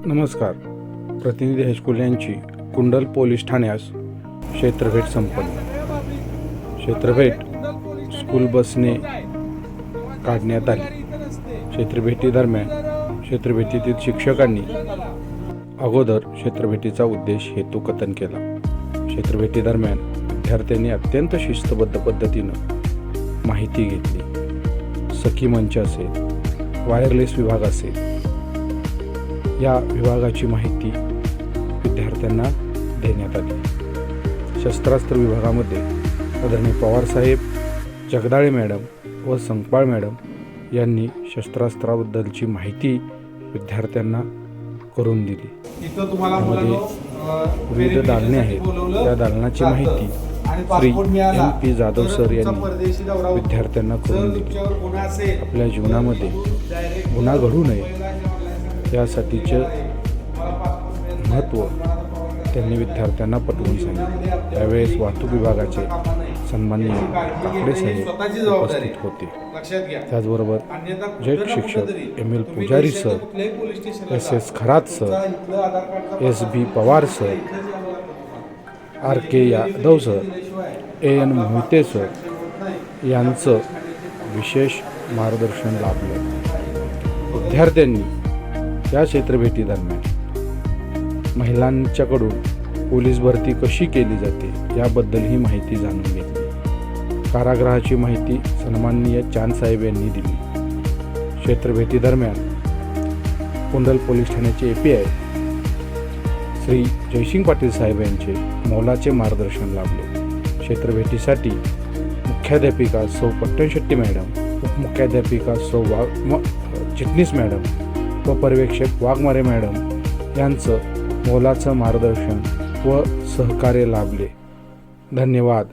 नमस्कार. प्रतिनिधी हायस्कूल यांची कुंडल पोलीस ठाण्यास क्षेत्रभेट संपन्न. क्षेत्रभेट स्कूल बसने काढण्यात आली. क्षेत्रभेटीदरम्यान क्षेत्रभेटीतील शिक्षकांनी अगोदर क्षेत्रभेटीचा उद्देश हेतू कथन केला. क्षेत्रभेटीदरम्यान विद्यार्थ्यांनी अत्यंत शिस्तबद्ध पद्धतीनं माहिती घेतली. सखी मंच असेल, वायरलेस विभाग असेल, या विभागाची माहिती विद्यार्थ्यांना देण्यात आली. शस्त्रास्त्र विभागामध्ये आदरणीय पवारसाहेब, जगदाळे मॅडम व संकपाळ मॅडम यांनी शस्त्रास्त्राबद्दलची माहिती विद्यार्थ्यांना करून दिली. त्यामध्ये विविध दालने आहेत, त्या दालनाची माहिती श्री MP जाधव सर यांनी विद्यार्थ्यांना करून दिली. आपल्या जीवनामध्ये गुन्हा घडू नये यासाठीचे महत्त्व त्यांनी विद्यार्थ्यांना पटवून सांगितले. त्यावेळेस वाहतूक विभागाचे सन्माननीय काकडे साहेब उपस्थित होते. त्याचबरोबर ज्येष्ठ शिक्षक ML पुजारी sir, SS Kharat sir, SB Pawar sir, RK Yadav sir, AN Mohite sir यांचं विशेष मार्गदर्शन लाभलं. विद्यार्थ्यांनी या क्षेत्रभेटीदरम्यान महिलांच्याकडून पोलीस भरती कशी केली जाते याबद्दल ही माहिती जाणून घेतली. कारागृहाची माहिती सन्माननीय चांद साहेब यांनी दिली. क्षेत्रभेटीदरम्यान कुंडल पोलीस ठाण्याचे API श्री जयसिंग पाटील साहेब यांचे मोलाचे मार्गदर्शन लाभले. क्षेत्रभेटीसाठी मुख्याध्यापिका सौ पट्टण शेट्टी मॅडम, उपमुख्याध्यापिका सौ चिटणीस मॅडम व पर्यवेक्षक वाघमारे मॅडम यांचं मोलाचं मार्गदर्शन व सहकार्य लाभले. धन्यवाद.